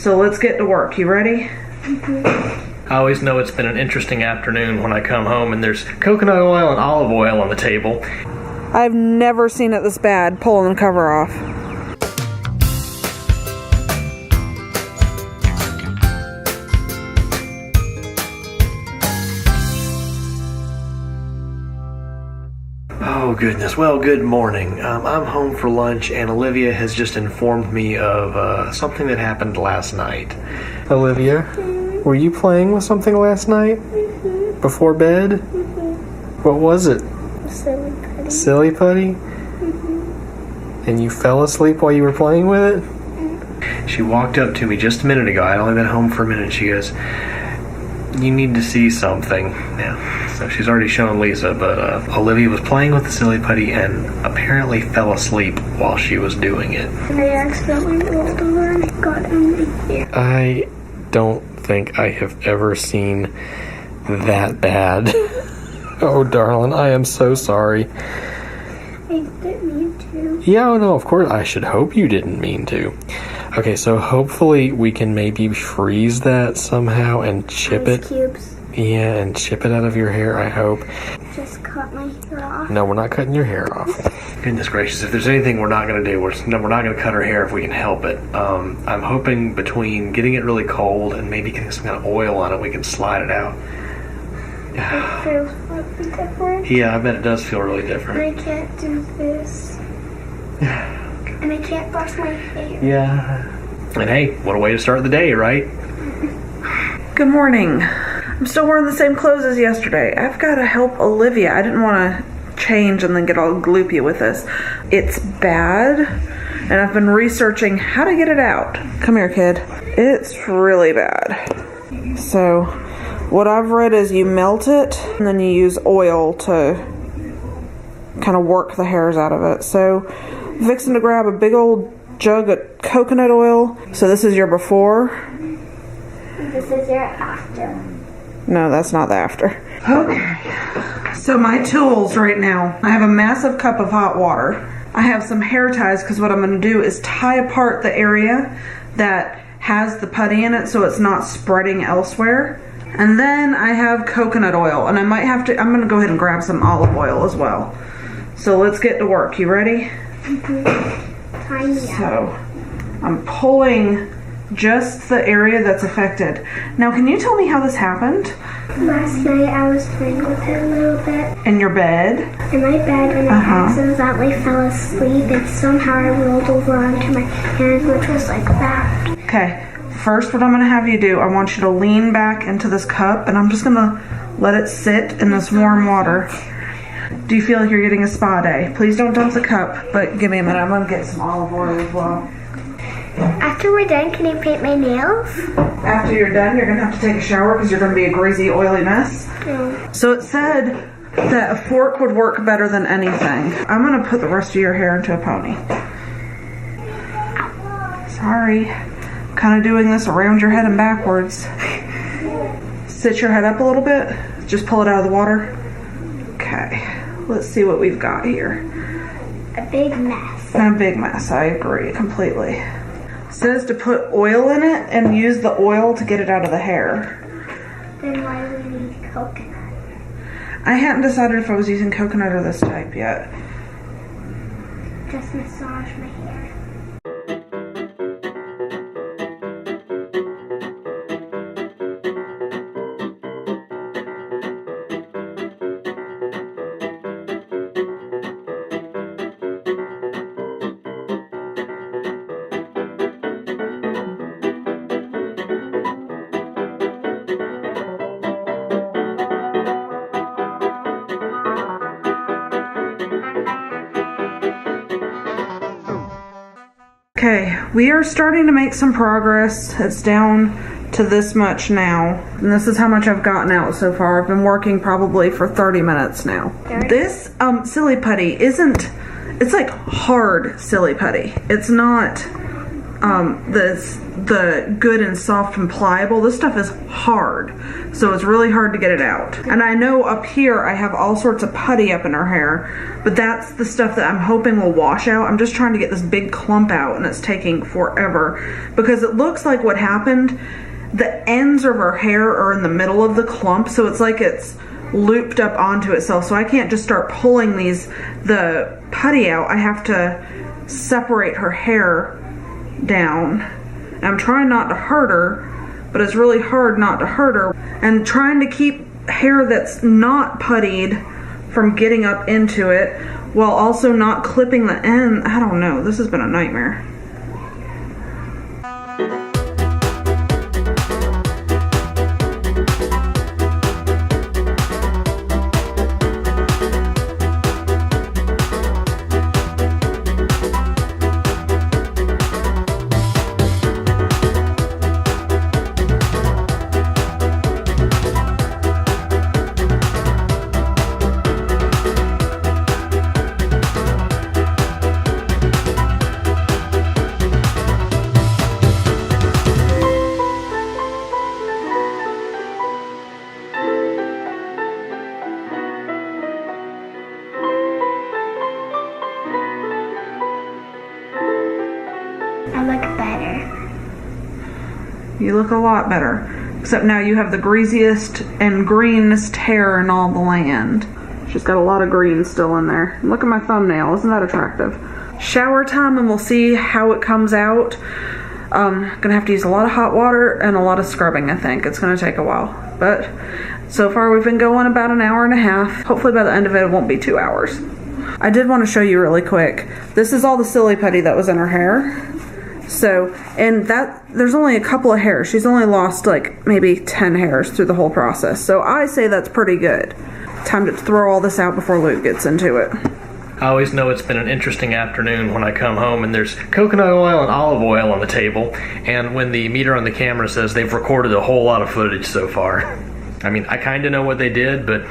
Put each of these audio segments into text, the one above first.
So let's get to work. You ready? I always know it's been an interesting afternoon when I come home and there's coconut oil and olive oil on the table. I've never seen it this bad, pulling the cover off. Oh goodness, well good morning. I'm home for lunch and Olivia has just informed me of something that happened last night. Olivia, were you playing with something last night? Before bed? What was it? Silly putty. Silly putty? And you fell asleep while you were playing with it? She walked up to me just a minute ago. I'd only been home for a minute. She goes, "You need to see something." Yeah. So she's already shown Lisa, but Olivia was playing with the silly putty and apparently fell asleep while she was doing it. And I accidentally rolled over and got in my ear. I don't think I have ever seen that bad. Oh, darling, I am so sorry. I didn't mean to. Yeah, oh, no, of course. I should hope you didn't mean to. Okay, so hopefully we can maybe freeze that somehow and chip Ice it. cubes. Yeah, and chip it out of your hair, I hope. Just cut my hair off. No, we're not cutting your hair off. Goodness gracious, if there's anything we're not going to do, we're not going to cut her hair if we can help it. I'm hoping between getting it really cold and maybe getting some kind of oil on it, we can slide it out. It feels really different. Yeah, I bet it does feel really different. And I can't do this. And I can't brush my hair. Yeah. And hey, what a way to start the day, right? Good morning. I'm still wearing the same clothes as yesterday. I've got to help Olivia. I didn't want to change and then get all gloopy with this. It's bad, and I've been researching how to get it out. Come here, kid. It's really bad. So, what I've read is you melt it, and then you use oil to kind of work the hairs out of it. So, I'm fixing to grab a big old jug of coconut oil. So this is your before. This is your after. No, that's not the after. Okay, so my tools right now. I have a massive cup of hot water. I have some hair ties because what I'm going to do is tie apart the area that has the putty in it so it's not spreading elsewhere. And then I have coconut oil, and I'm going to go ahead and grab some olive oil as well. So let's get to work. You ready? So I'm pulling just the area that's affected. Now, can you tell me how this happened? Last night I was playing with it a little bit. In your bed? In my bed, and I accidentally fell asleep, and somehow I rolled over onto my hand, which was like that. Okay, first what I'm going to have you do, I want you to lean back into this cup, and I'm just going to let it sit in this warm water. Do you feel like you're getting a spa day? Please don't dump the cup, but give me a minute. I'm going to get some olive oil as well. After we're done, can I paint my nails? After you're done, you're going to have to take a shower because you're going to be a greasy, oily mess. No. So it said that a fork would work better than anything. I'm going to put the rest of your hair into a pony. Sorry. I'm kind of doing this around your head and backwards. Sit your head up a little bit. Just pull it out of the water. Okay. Let's see what we've got here. A big mess. A big mess. I agree completely. It says to put oil in it and use the oil to get it out of the hair. Then why do we need coconut? I hadn't decided if I was using coconut or this type yet. Just massage my hair. Okay, we are starting to make some progress. It's down to this much now. And this is how much I've gotten out so far. I've been working probably for 30 minutes now. This silly putty isn't, it's like hard silly putty. It's not the good and soft and pliable. This stuff is hard, so it's really hard to get it out. And I know up here I have all sorts of putty up in her hair, but that's the stuff that I'm hoping will wash out. I'm just trying to get this big clump out, and it's taking forever because it looks like what happened, the ends of her hair are in the middle of the clump, so it's like it's looped up onto itself. So I can't just start pulling the putty out. I have to separate her hair down. I'm trying not to hurt her, but it's really hard not to hurt her, and trying to keep hair that's not puttied from getting up into it while also not clipping the end. I don't know, this has been a nightmare. I look better. You look a lot better. Except now you have the greasiest and greenest hair in all the land. She's got a lot of green still in there. Look at my thumbnail. Isn't that attractive? Shower time, and we'll see how it comes out. Gonna have to use a lot of hot water and a lot of scrubbing, I think. It's gonna take a while. But so far we've been going about an hour and a half. Hopefully by the end of it, it won't be 2 hours. I did want to show you really quick. This is all the silly putty that was in her hair. So, and that, there's only a couple of hairs. She's only lost like maybe 10 hairs through the whole process. So I say that's pretty good. Time to throw all this out before Luke gets into it. I always know it's been an interesting afternoon when I come home and there's coconut oil and olive oil on the table, and when the meter on the camera says they've recorded a whole lot of footage so far. I mean, I kind of know what they did, but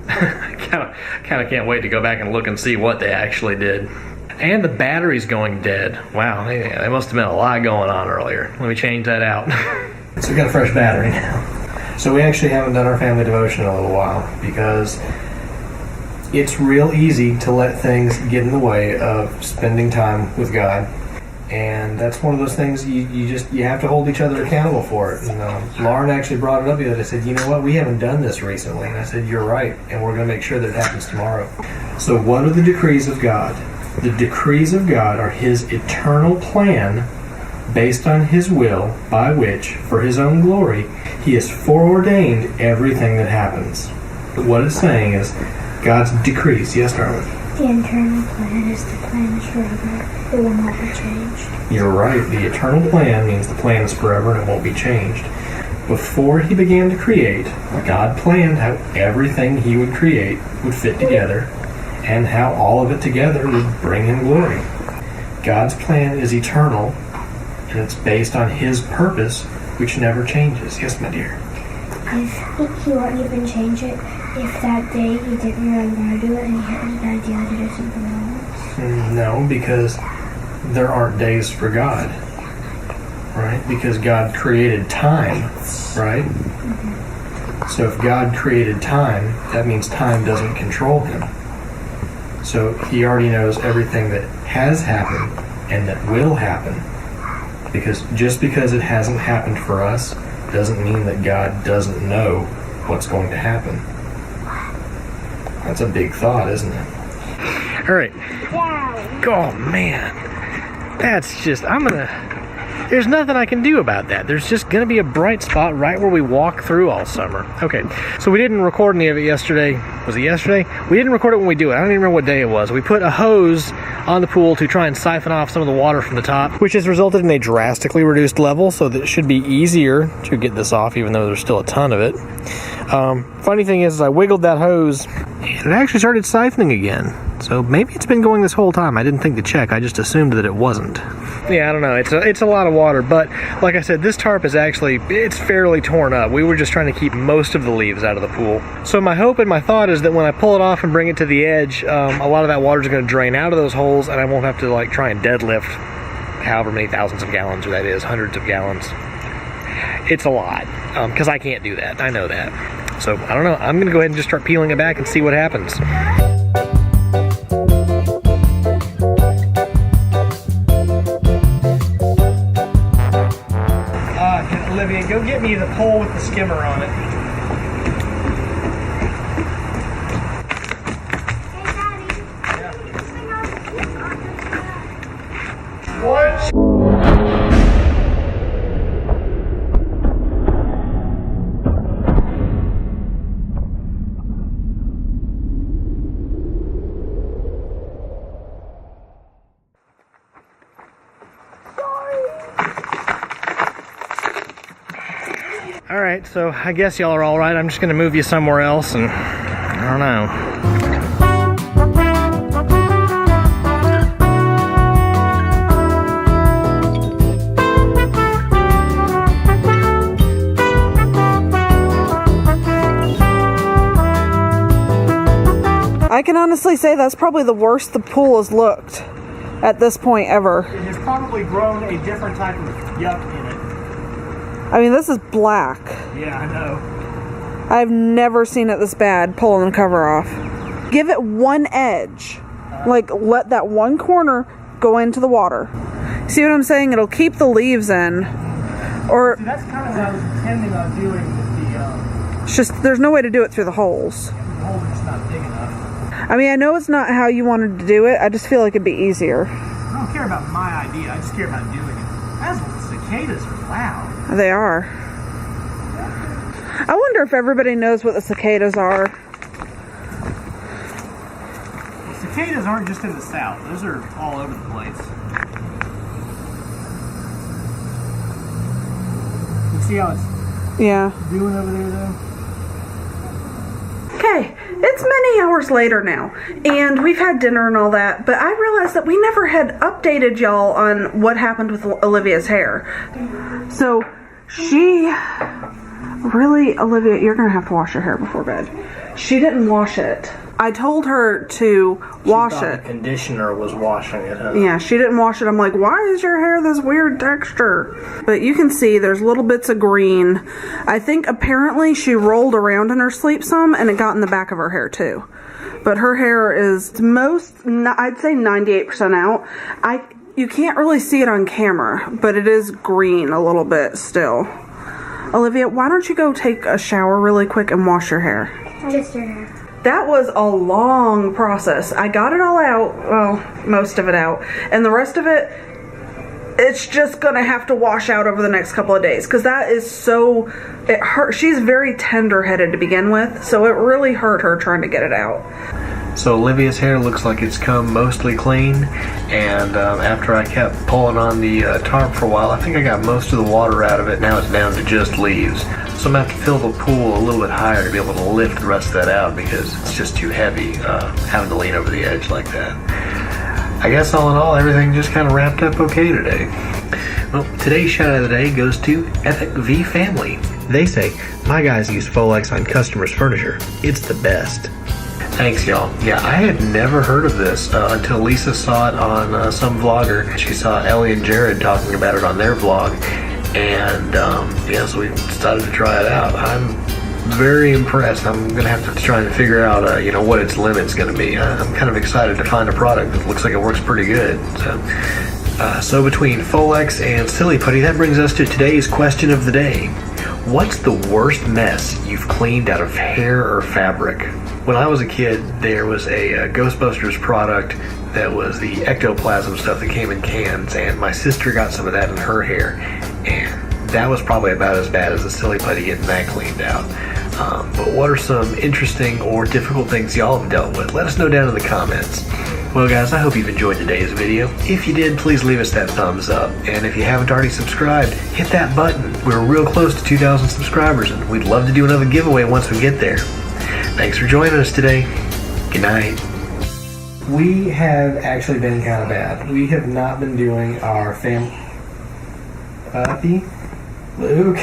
I kind of can't wait to go back and look and see what they actually did. And the battery's going dead. Wow, they must have been a lot going on earlier. Let me change that out. So we got a fresh battery now. So we actually haven't done our family devotion in a little while because it's real easy to let things get in the way of spending time with God. And that's one of those things you have to hold each other accountable for it. And Lauren actually brought it up the other day. Said, you know what, we haven't done this recently. And I said, you're right, and we're going to make sure that it happens tomorrow. So what are the decrees of God? The decrees of God are His eternal plan based on His will, by which, for His own glory, He has foreordained everything that happens. But what it's saying is God's decrees. Yes, darling? The eternal plan is the plan is forever. It will not be changed. You're right. The eternal plan means the plan is forever and it won't be changed. Before He began to create, God planned how everything He would create would fit together, and how all of it together would bring Him glory. God's plan is eternal, and it's based on His purpose, which never changes. Yes, my dear? I think He won't even change it if that day He didn't really want to do it and He had an idea to do something else. No, because there aren't days for God, right? Because God created time, right? Mm-hmm. So if God created time, that means time doesn't control Him. So He already knows everything that has happened and that will happen. Because just because it hasn't happened for us doesn't mean that God doesn't know what's going to happen. That's a big thought, isn't it? All right. Oh, man. That's just, there's nothing I can do about that. There's just going to be a bright spot right where we walk through all summer. Okay, so we didn't record any of it yesterday. Was it yesterday? We didn't record it when we do it. I don't even remember what day it was. We put a hose on the pool to try and siphon off some of the water from the top, which has resulted in a drastically reduced level, so that it should be easier to get this off, even though there's still a ton of it. Funny thing is I wiggled that hose, and it actually started siphoning again. So maybe it's been going this whole time. I didn't think to check. I just assumed that it wasn't. Yeah, I don't know. It's a lot of water, but like I said, this tarp is it's fairly torn up. We were just trying to keep most of the leaves out of the pool. So my hope and my thought is that when I pull it off and bring it to the edge, a lot of that water is going to drain out of those holes, and I won't have to try and deadlift however many thousands of gallons that is, hundreds of gallons. It's a lot, because I can't do that. I know that. So, I don't know. I'm going to go ahead and just start peeling it back and see what happens. Olivia, go get me the pole with the skimmer on it. What? All right, so I guess y'all are all right. I'm just gonna move you somewhere else, and I don't know. I can honestly say that's probably the worst the pool has looked at this point ever. It has probably grown a different type of yuck in it. I mean, this is black. Yeah, I know. I've never seen it this bad, pulling the cover off. Give it one edge. Like, let that one corner go into the water. See what I'm saying? It'll keep the leaves in. Or see, that's kind of what I was intending on doing with the... It's just, there's no way to do it through the holes. The holes are just not big enough. I mean, I know it's not how you wanted to do it. I just feel like it'd be easier. I don't care about my idea. I just care about doing it. That's what the cicadas are loud. They are. I wonder if everybody knows what the cicadas are. Well, cicadas aren't just in the south. Those are all over the place. You see how it's doing over there, though? Okay, it's many hours later now, and we've had dinner and all that, but I realized that we never had updated y'all on what happened with Olivia's hair. So, Olivia, you're gonna have to wash your hair before bed. She didn't wash it. I told her to wash it. The conditioner was washing it. Yeah, she didn't wash it. I'm like, why is your hair this weird texture? But you can see there's little bits of green. I think apparently she rolled around in her sleep some and it got in the back of her hair too. But her hair is I'd say 98% out. You can't really see it on camera, but it is green a little bit still. Olivia, why don't you go take a shower really quick and wash your hair? Just your hair. That was a long process. I got it all out, well, most of it out, and the rest of it, it's just gonna have to wash out over the next couple of days, because that is so, it hurt. She's very tender-headed to begin with, so it really hurt her trying to get it out. So Olivia's hair looks like it's come mostly clean, and after I kept pulling on the tarp for a while, I think I got most of the water out of it. Now it's down to just leaves. So I'm going to have to fill the pool a little bit higher to be able to lift the rest of that out, because it's just too heavy having to lean over the edge like that. I guess all in all, everything just kind of wrapped up okay today. Well, today's shout out of the day goes to Newman Family. They say, my guys use Folex on customers' furniture. It's the best. Thanks, y'all. Yeah, I had never heard of this until Lisa saw it on some vlogger. She saw Ellie and Jared talking about it on their vlog, and yeah, so we decided to try it out. I'm very impressed. I'm gonna have to try and figure out, what its limit's gonna be. I'm kind of excited to find a product that looks like it works pretty good. So between Folex and Silly Putty, that brings us to today's question of the day. What's the worst mess you've cleaned out of hair or fabric? When I was a kid, there was a Ghostbusters product that was the ectoplasm stuff that came in cans, and my sister got some of that in her hair, and that was probably about as bad as the Silly Putty getting that cleaned out. But what are some interesting or difficult things y'all have dealt with? Let us know down in the comments. Well guys, I hope you've enjoyed today's video. If you did, please leave us that thumbs up. And if you haven't already subscribed, hit that button. We're real close to 2,000 subscribers, and we'd love to do another giveaway once we get there. Thanks for joining us today. Good night. We have actually been kind of bad. We have not been doing our family... Puppy? Luke?